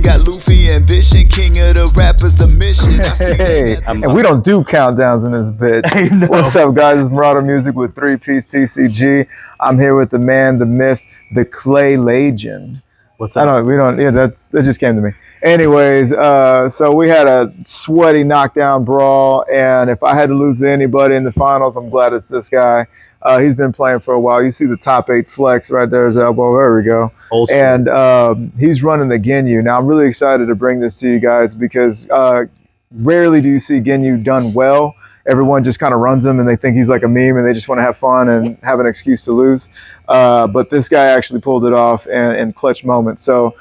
got Luffy ambition, king of the rappers, the mission. I see Hey, and we don't do countdowns in this bitch. What's up, guys? It's Marauder Music with 3-Piece TCG. I'm here with the man, the myth, the Clay Legend. What's up? That just came to me. Anyways, so we had a sweaty knockdown brawl, and if I had to lose to anybody in the finals, I'm glad it's this guy. He's been playing for a while. You see the top 8 flex right there, his elbow. There we go. And he's running the Ginyu. Now, I'm really excited to bring this to you guys because rarely do you see Ginyu done well. Everyone just kind of runs him and they think he's like a meme and they just want to have fun and have an excuse to lose. But this guy actually pulled it off in clutch moments. So,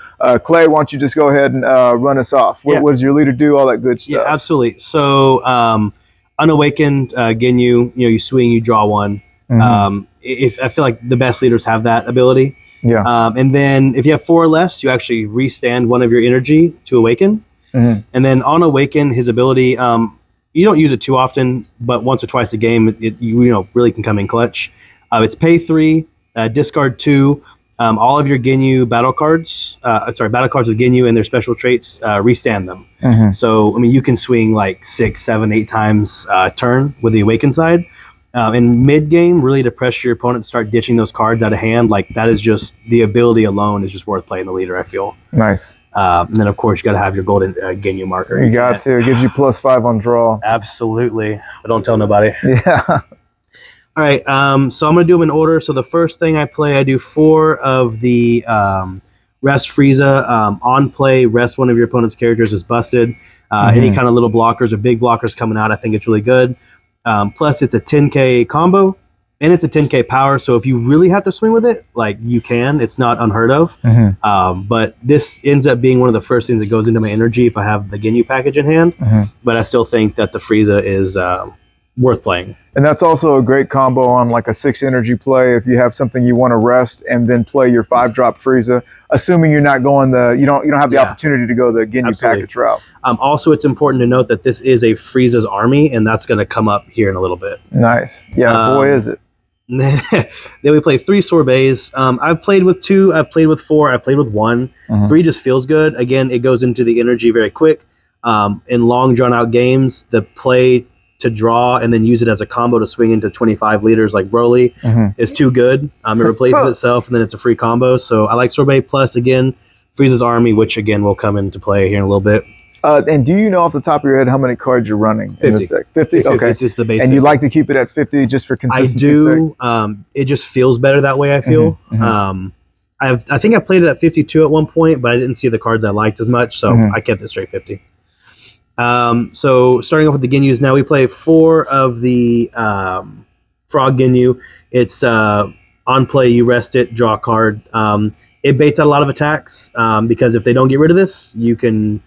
Clay, why don't you just go ahead and run us off? What does your leader do? All that good stuff. Yeah, absolutely. So, unawakened Ginyu, you swing, you draw one. If I feel like the best leaders have that ability. Yeah. And then if you have 4 or less, you actually restand one of your energy to awaken. And then on awaken, his ability, you don't use it too often, but once or twice a game, you really can come in clutch. It's pay 3, discard 2. All of your Ginyu battle cards, battle cards with Ginyu and their special traits, restand them. So, I mean, you can swing like 6, 7, 8 times turn with the awaken side. In mid game, really to pressure your opponent to start ditching those cards out of hand, like that is just the ability alone is just worth playing the leader, I feel. Nice. And then of course you got to have your golden Ginyu marker. You got to. It gives you +5 on draw. Absolutely. But don't tell nobody. Yeah. All right. So I'm gonna do them in order. So the first thing I play, I do 4 of the rest Frieza. On play, rest one of your opponent's characters is busted. Any kind of little blockers or big blockers coming out, I think it's really good. Plus, it's a 10k combo, and it's a 10k power, so if you really have to swing with it, like, you can. It's not unheard of. But this ends up being one of the first things that goes into my energy if I have the Ginyu package in hand. But I still think that the Frieza is worth playing. And that's also a great combo on like a 6 energy play if you have something you want to rest and then play your 5-drop Frieza, assuming you're not going you don't have the opportunity to go the Ginyu package route. Also, it's important to note that this is a Frieza's army, and that's going to come up here in a little bit. Nice. Yeah, boy is it. Then we play 3 sorbets. I've played with 2, I've played with 4, I've played with 1. 3 just feels good. Again, it goes into the energy very quick. In long drawn out games, the play to draw and then use it as a combo to swing into 25 liters like Broly is too good. It replaces itself and then it's a free combo. So I like sorbet plus, again, Frieza's army, which again will come into play here in a little bit. And do you know off the top of your head how many cards you're running in this deck? 50? It's okay. It's just the base. And 50. You like to keep it at 50 just for consistency? I do. It just feels better that way, I feel. I think I played it at 52 at one point, but I didn't see the cards I liked as much, so I kept it straight 50. So starting off with the Ginyus, now we play 4 of the Frog Ginyu. It's on play, you rest it, draw a card. It baits out a lot of attacks because if they don't get rid of this, you can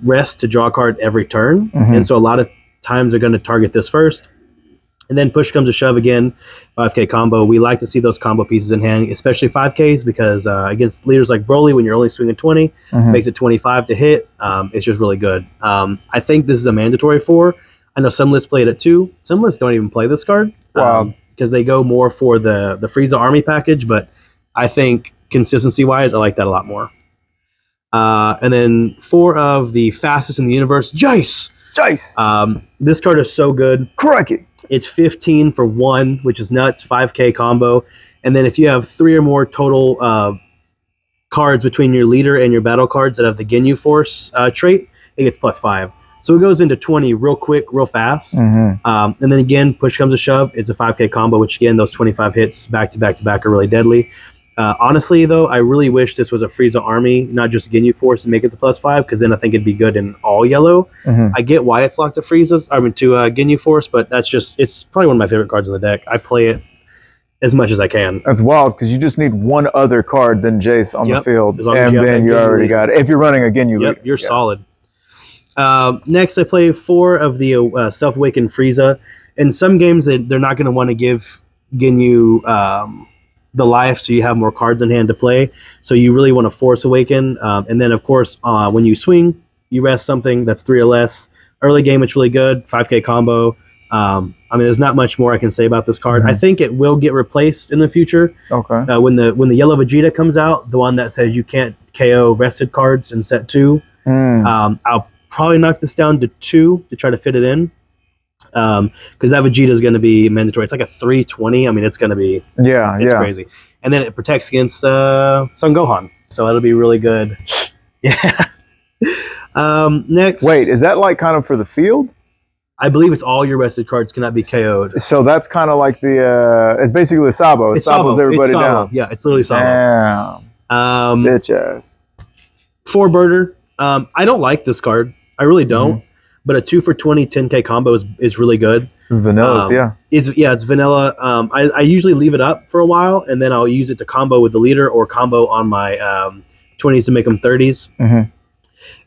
rest to draw a card every turn. And so a lot of times they're going to target this first. And then push comes to shove again, 5k combo. We like to see those combo pieces in hand, especially 5ks, because against leaders like Broly, when you're only swinging 20, makes it 25 to hit. It's just really good. I think this is a mandatory 4. I know some lists play it at 2. Some lists don't even play this card because they go more for the Frieza army package. But I think consistency-wise, I like that a lot more. And then 4 of the fastest in the universe, Jace. This card is so good. Crikey. It's 15 for 1, which is nuts, 5k combo. And then if you have 3 or more total cards between your leader and your battle cards that have the Ginyu Force trait, it gets +5. So it goes into 20 real quick, real fast. And then again, push comes to shove, it's a 5k combo, which again, those 25 hits back to back to back are really deadly. Honestly, though, I really wish this was a Frieza army, not just Ginyu Force, and make it the +5, because then I think it'd be good in all yellow. I get why it's locked to Frieza's, to Ginyu Force, but that's just, it's probably one of my favorite cards in the deck. I play it as much as I can. That's wild, because you just need one other card than Jace on the field, and then you already got it. If you're running a Ginyu, you're solid. Next, I play 4 of the Self-Awakened Frieza. In some games, they're not going to want to give Ginyu the life, so you have more cards in hand to play. So you really want to Force Awaken. And then, of course, when you swing, you rest something that's 3 or less. Early game, it's really good. 5k combo. I mean, there's not much more I can say about this card. Mhm. I think it will get replaced in the future. Okay. When the yellow Vegeta comes out, the one that says you can't KO rested cards in set 2, I'll probably knock this down to 2 to try to fit it in. Because that Vegeta is going to be mandatory. It's like a 320. I mean, it's going to be it's crazy. And then it protects against Son Gohan, so it'll be really good. Yeah. Next. Wait, is that like kind of for the field? I believe it's all your rested cards cannot be KO'd. So that's kind of like the it's basically Sabo. It Sabos everybody down. Yeah, it's literally Sabo. Damn. Bitch ass. 4 burner. I don't like this card. I really don't. But a 2 for 20 10k combo is really good. It's vanilla, yeah. It's vanilla. I usually leave it up for a while, and then I'll use it to combo with the leader or combo on my 20s to make them 30s.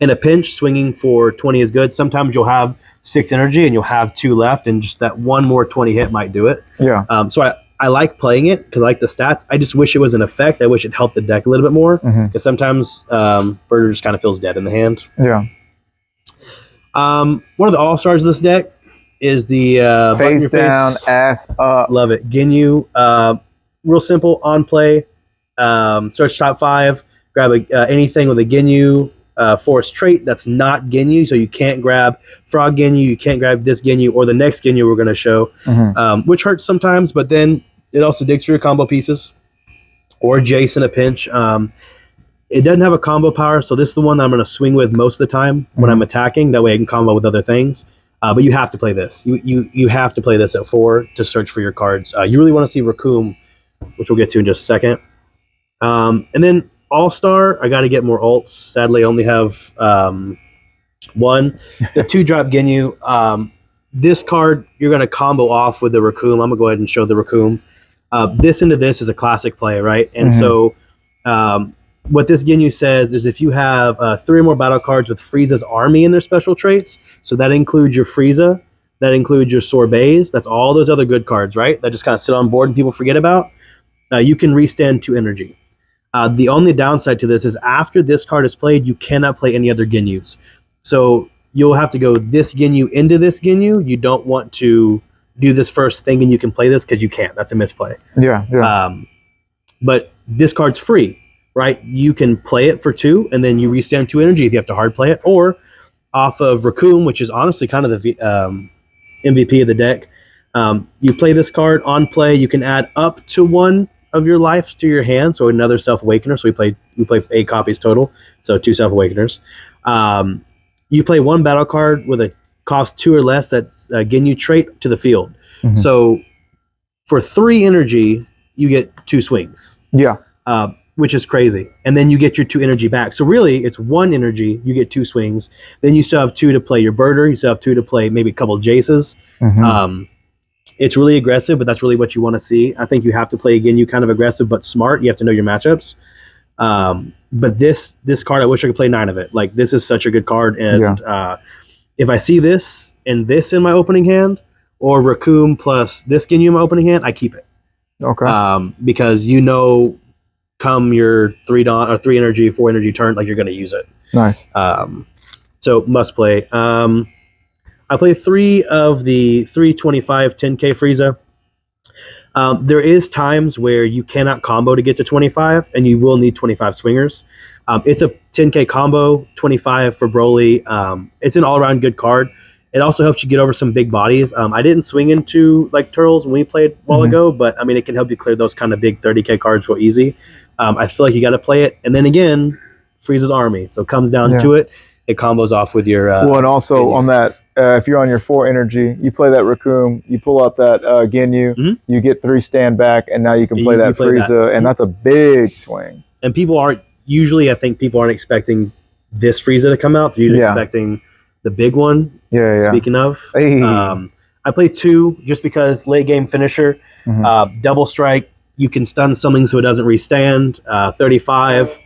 In a pinch, swinging for 20 is good. Sometimes you'll have 6 energy and you'll have 2 left, and just that one more 20 hit might do it. Yeah. So I like playing it because I like the stats. I just wish it was an effect. I wish it helped the deck a little bit more, because sometimes burner just kind of feels dead in the hand. Yeah. One of the all-stars of this deck is the face down, ass up. Love it. Ginyu. Real simple on play. Search top 5. Grab anything with a Ginyu forest trait that's not Ginyu. So you can't grab Frog Ginyu. You can't grab this Ginyu or the next Ginyu we're going to show, which hurts sometimes. But then it also digs through your combo pieces or Jace in a pinch. It doesn't have a combo power, so this is the one that I'm going to swing with most of the time when I'm attacking. That way I can combo with other things. But you have to play this. You have to play this at 4 to search for your cards. You really want to see Raccoon, which we'll get to in just a second. And then All-Star, I got to get more ults. Sadly, I only have 1. The 2-drop Ginyu. This card, you're going to combo off with the Raccoon. I'm going to go ahead and show the Raccoon. This into this is a classic play, right? And so... what this Ginyu says is if you have 3 or more battle cards with Frieza's army in their special traits, so that includes your Frieza, that includes your Sorbets, that's all those other good cards, right? That just kind of sit on board and people forget about. You can restand 2 energy. The only downside to this is after this card is played, you cannot play any other Ginyus. So you'll have to go this Ginyu into this Ginyu. You don't want to do this first thing and you can play this because you can't. That's a misplay. Yeah, yeah. But this card's free. Right, you can play it for 2, and then you restand 2 energy if you have to hard play it, or off of Raccoon, which is honestly kind of the MVP of the deck. You play this card on play. You can add up to 1 of your lives to your hand, so another Self Awakener. So we play 8 copies total, so 2 Self Awakeners. You play 1 battle card with a cost 2 or less. That's a Ginyu trait to the field. So for 3 energy, you get 2 swings. Yeah. Which is crazy. And then you get your 2 energy back. So really, it's 1 energy, you get 2 swings. Then you still have 2 to play your birder. You still have 2 to play maybe a couple of Jaces. It's really aggressive, but that's really what you want to see. I think you have to play, again, you kind of aggressive but smart. You have to know your matchups. But this card, I wish I could play 9 of it. Like, this is such a good card. And if I see this and this in my opening hand, or Raccoon plus this Ginyu in my opening hand, I keep it. Okay. Because come your 3 energy, 4 energy turn, like you're going to use it. Nice. So must play. I play 3 of the 325 10k Frieza. There is times where you cannot combo to get to 25, and you will need 25 swingers. It's a 10k combo, 25 for Broly. It's an all-around good card. It also helps you get over some big bodies. I didn't swing into like Turtles when we played a while ago, but I mean, it can help you clear those kind of big 30k cards real easy. I feel like you got to play it. And then again, Frieza's army. So it comes down to it. It combos off with your... well, and also on that, if you're on your 4 energy, you play that Raccoon, you pull out that Ginyu, you get 3 stand back, and now you can play that Frieza, and that's a big swing. And people aren't... Usually, I think people aren't expecting this Frieza to come out. They're usually expecting the big one. Yeah. Speaking of, I play 2 just because late game finisher, double strike. You can stun something so it doesn't restand. 35,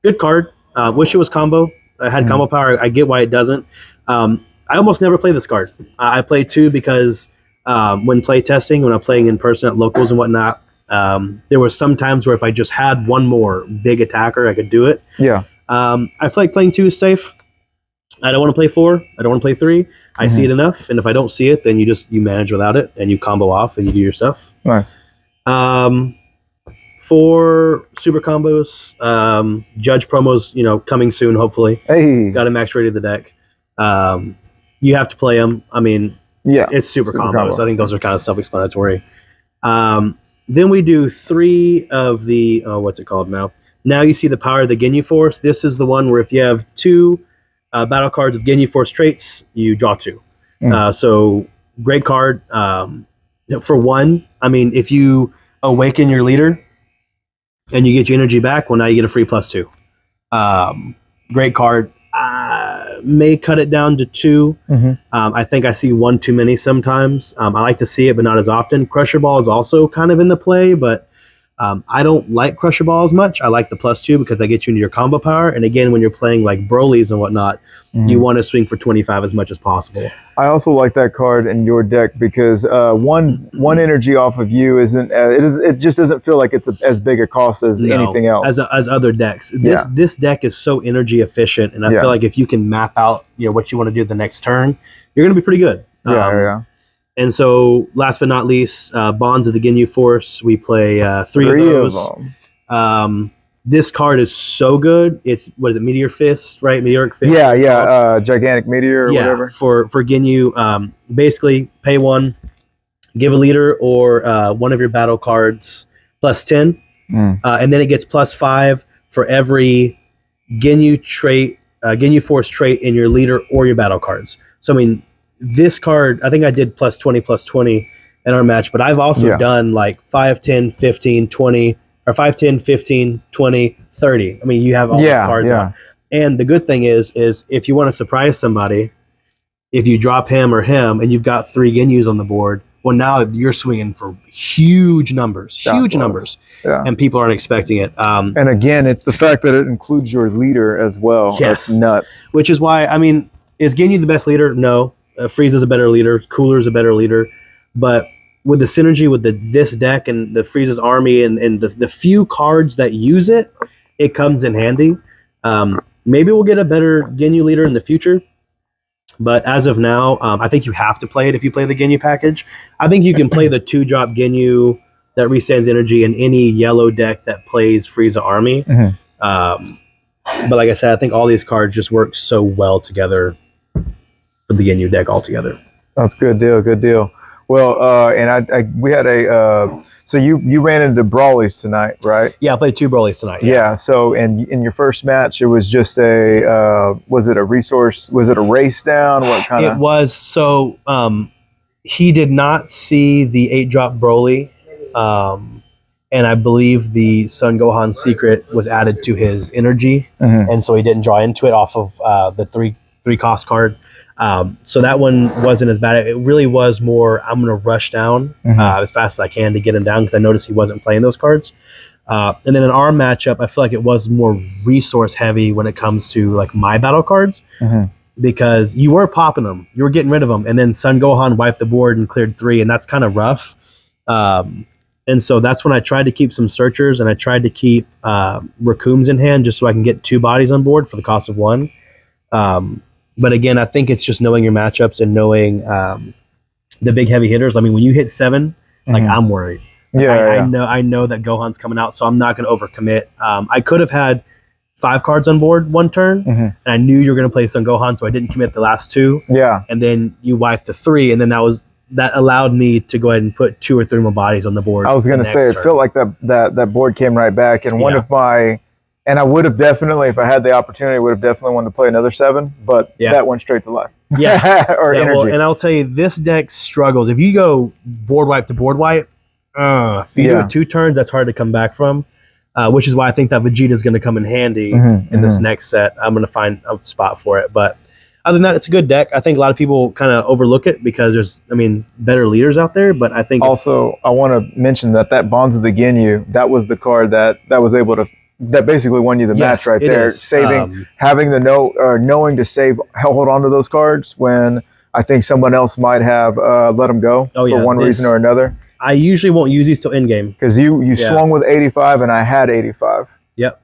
good card. Wish it was combo. I had combo power. I get why it doesn't. I almost never play this card. I play 2 because when play testing, when I'm playing in person at locals and whatnot, there were some times where if I just had one more big attacker, I could do it. Yeah. I feel like playing 2 is safe. I don't want to play 4. I don't want to play 3. I see it enough, and if I don't see it, then you manage without it, and you combo off, and you do your stuff. Nice. For super combos, Judge promos, coming soon, hopefully. Hey. Got a max rated the deck. You have to play them. I mean, yeah, it's super combos. combo. I think those are kind of self-explanatory. Then we do 3 of the, what's it called now? Now you see the power of the Ginyu Force. This is the one where if you have 2 battle cards with Ginyu Force traits, you draw 2. So great card. For 1, I mean, if you awaken your leader and you get your energy back, well, now you get a free +2. Great card. May cut it down to 2. I think I see 1 too many sometimes. I like to see it, but not as often. Crusher Ball is also kind of in the play, but I don't like Crusher Ball as much. I like the +2 because I get you into your combo power. And again, when you're playing like Broly's and whatnot, you want to swing for 25 as much as possible. I also like that card in your deck because one energy off of you isn't it just doesn't feel like it's as big a cost as anything else as other decks. This deck is so energy efficient, and I feel like if you can map out what you want to do the next turn, you're going to be pretty good. And so, last but not least, Bonds of the Ginyu Force. We play 3 of those. This card is so good. It's, what is it, Meteor Fist, right? Meteoric Fist? Gigantic Meteor or whatever. For Ginyu, basically pay 1, give a leader or one of your battle cards +10, and then it gets +5 for every Ginyu Force trait in your leader or your battle cards. So, I mean, this card, I think I did +20 in our match, but I've also done like 5, 10, 15, 20, or 5, 10, 15, 20, 30. I mean, you have all these cards on. And the good thing is if you want to surprise somebody, if you drop him or him and you've got 3 Ginyus on the board, well, now you're swinging for huge numbers, and people aren't expecting it. And again, it's the fact that it includes your leader as well. That's nuts. Which is why, I mean, is Ginyu the best leader? No. Frieza's a better leader. Cooler's a better leader. But with the synergy with this deck and the Frieza's army and the few cards that use it, it comes in handy. Maybe we'll get a better Ginyu leader in the future. But as of now, I think you have to play it if you play the Ginyu package. I think you can play the 2-drop Ginyu that resends energy in any yellow deck that plays Frieza army. But like I said, I think all these cards just work so well together for the Ginyu deck altogether. That's good deal. Well, and we had so you ran into Brawlies tonight, right? Yeah, I played 2 Brawlies tonight. Yeah. So, and in your first match, it was just was it a resource? Was it a race down? What kind of? It was. So, he did not see the 8-drop Broly, and I believe the Son Gohan secret was added to his energy, and so he didn't draw into it off of the 3 cost card. So that one wasn't as bad. It really was more, I'm going to rush down as fast as I can to get him down because I noticed he wasn't playing those cards. And then in our matchup, I feel like it was more resource heavy when it comes to like my battle cards because you were popping them, you were getting rid of them, and then Son Gohan wiped the board and cleared 3, and that's kind of rough. And so that's when I tried to keep some searchers and I tried to keep Raccoons in hand just so I can get 2 bodies on board for the cost of 1. But again, I think it's just knowing your matchups and knowing the big heavy hitters. I mean, when you hit 7, like I'm worried. I know that Gohan's coming out, so I'm not going to overcommit. I could have had 5 cards on board one turn, and I knew you were going to play Son Gohan, so I didn't commit the last 2. And then you wiped the 3, and then that allowed me to go ahead and put 2 or 3 more bodies on the board. I was going to say, it felt like that board came right back, and one of my. And I would have definitely, if I had the opportunity, would have definitely wanted to play another 7, but that went straight to life. Or energy. Well, and I'll tell you, this deck struggles. If you go board wipe to board wipe, if you do it 2 turns, that's hard to come back from, which is why I think that Vegeta is going to come in handy in this next set. I'm going to find a spot for it. But other than that, it's a good deck. I think a lot of people kind of overlook it because there's, better leaders out there, but I think... Also, I want to mention that Bonds of the Ginyu, that was the card that was able to... That basically won you the match right there. Saving, having the knowing to hold on to those cards when I think someone else might have let them go for one reason or another. I usually won't use these till end game because you swung with 85 and I had 85. Yep.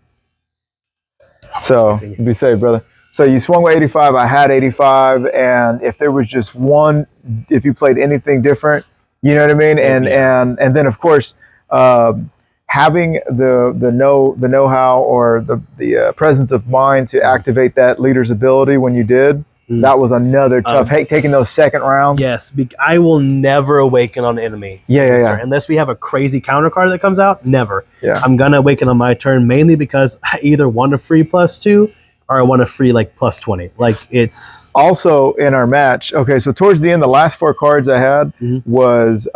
So be safe, brother. So you swung with 85. I had 85, and if there was just one, if you played anything different, you know what I mean. And then of course, having the know-how or the presence of mind to activate that leader's ability when you did. That was another tough. Taking those second rounds. Yes, I will never awaken on enemies. Yeah. Unless we have a crazy counter card that comes out, never. Yeah. I'm gonna awaken on my turn mainly because I either want a free +2 or I want a free like +20. Like it's also in our match. Okay, so towards the end, the last 4 cards I had was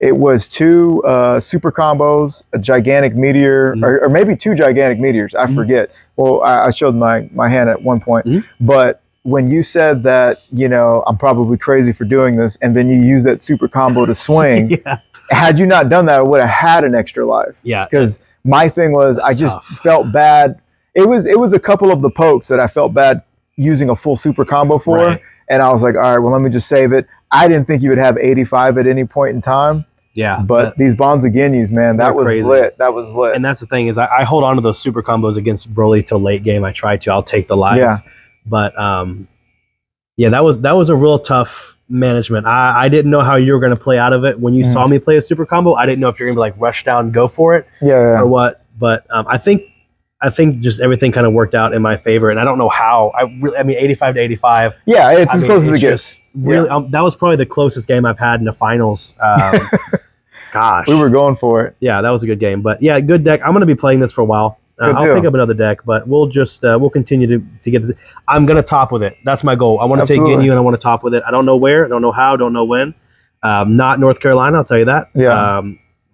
it was 2 super combos, a gigantic meteor, or maybe 2 gigantic meteors. I forget. Well, I showed my hand at one point, but when you said that, you know, I'm probably crazy for doing this, and then you use that super combo to swing, had you not done that, I would have had an extra life. Yeah. Because my thing was, I just felt bad. It was a couple of the pokes that I felt bad using a full super combo for, and I was like, all right, well, let me just save it. I didn't think you would have 85 at any point in time. Yeah, but these Bonds of Ginyus, man, that was crazy. Lit. That was lit. And that's the thing is, I hold on to those super combos against Broly till late game. I try to. I'll take the life. Yeah. But yeah, that was a real tough management. I didn't know how you were going to play out of it when you saw me play a super combo. I didn't know if you're going to be like rush down, go for it, or what. But I think just everything kind of worked out in my favor, and I don't know how. I mean, 85 to 85. Yeah, it's as close as it gets. Really, that was probably the closest game I've had in the finals. Gosh, we were going for it. Yeah, that was a good game. But yeah, good deck. I'm going to be playing this for a while. I'll pick up another deck, but we'll just we'll continue to get this. I'm going to top with it. That's my goal. I want to take Ginyu and I want to top with it. I don't know where, I don't know how, don't know when. Not North Carolina, I'll tell you that. Yeah.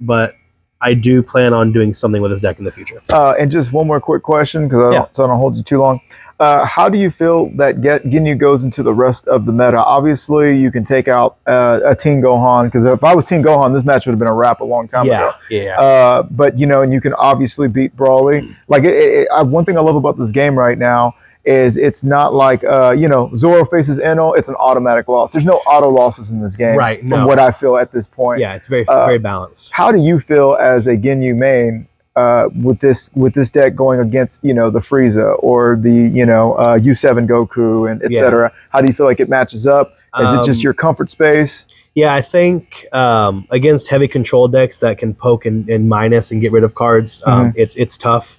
But I do plan on doing something with this deck in the future. And just one more quick question, because I don't hold you too long. How do you feel that Ginyu goes into the rest of the meta? Obviously, you can take out a Teen Gohan, because if I was Teen Gohan, this match would have been a wrap a long time ago. Yeah. But, you know, and you can obviously beat Broly. Like, one thing I love about this game right now is it's not like, you know, Zoro faces Enel, it's an automatic loss. There's no auto losses in this game, from what I feel at this point. Yeah, it's very balanced. How do you feel as a Ginyu main with this deck going against, you know, the Frieza or the, you know, U7 Goku and etc.? How do you feel like it matches up? Is it just your comfort space? Yeah, I think against heavy control decks that can poke and minus and get rid of cards, it's tough.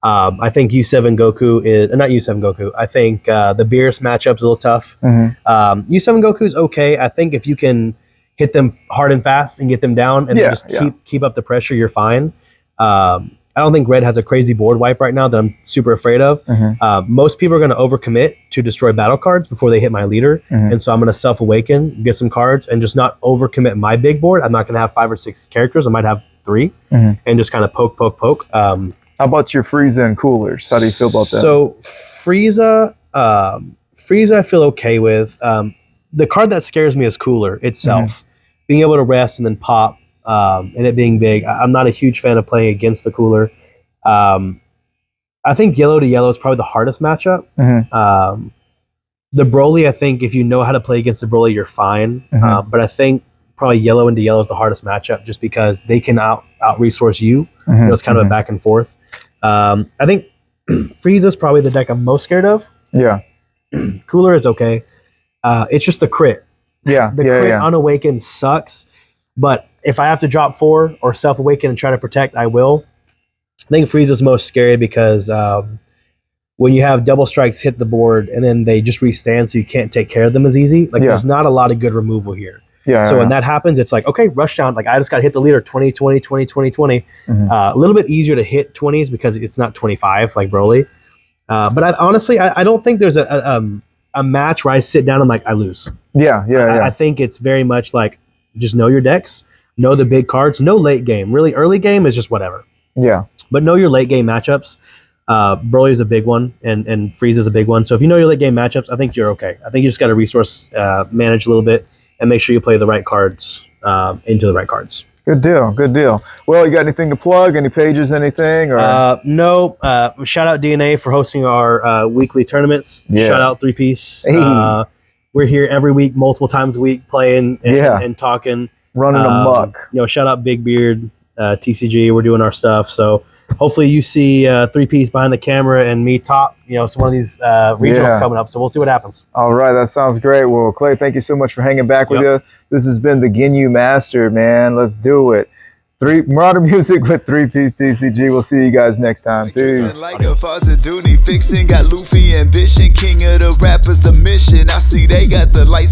I think U7 Goku is not U7 Goku. I think the Beerus matchup's a little tough. U7 Goku is okay. I think if you can hit them hard and fast and get them down and then just keep up the pressure, you're fine. I don't think Red has a crazy board wipe right now that I'm super afraid of. Most people are going to overcommit to destroy battle cards before they hit my leader. And so I'm going to self-awaken, get some cards, and just not overcommit my big board. I'm not going to have 5 or 6 characters. I might have 3 and just kind of poke. How about your Frieza and coolers? How do you feel about that? So Frieza I feel okay with. The card that scares me is Cooler itself. Being able to rest and then pop, and it being big. I'm not a huge fan of playing against the Cooler. I think yellow to yellow is probably the hardest matchup. The Broly, I think if you know how to play against the Broly, you're fine. But I think probably yellow into yellow is the hardest matchup just because they can out resource you. You know, it's kind of a back and forth. I think Frieza is probably the deck I'm most scared of. Yeah. Cooler is okay. It's just the crit. The crit unawakened sucks. But if I have to drop 4 or self-awaken and try to protect, I will. I think Frieza's most scary because when you have double strikes hit the board and then they just restand so you can't take care of them as easy, like there's not a lot of good removal here. So when that happens, it's like, okay, rush down. Like I just got to hit the leader 20, 20, 20, 20, 20. A little bit easier to hit 20s because it's not 25 like Broly. But honestly, I don't think there's a match where I sit down and like I lose. I think it's very much like just know your decks, know the big cards, know late game. Really early game is just whatever. But know your late game matchups. Broly is a big one and Frieza is a big one. So if you know your late game matchups, I think you're okay. I think you just got to resource manage a little bit and make sure you play the right cards into the right cards. Good deal. Well, you got anything to plug? Any pages, anything? Or? No. Shout out DNA for hosting our weekly tournaments. Shout out 3-Piece. We're here every week, multiple times a week, playing and talking. Running amok. You know, shout out Big Beard, TCG. We're doing our stuff. So hopefully you see 3-piece behind the camera and me top. It's one of these regionals coming up. So we'll see what happens. All right, that sounds great. Well, Clay, thank you so much for hanging back with you. This has been the Ginyu Master, man. Let's do it. Marauder Music with 3-piece TCG. We'll see you guys next time. Peace. Like a Fuzzy fixing, got Luffy ambition, king of the rappers, the mission. I see they got the lights.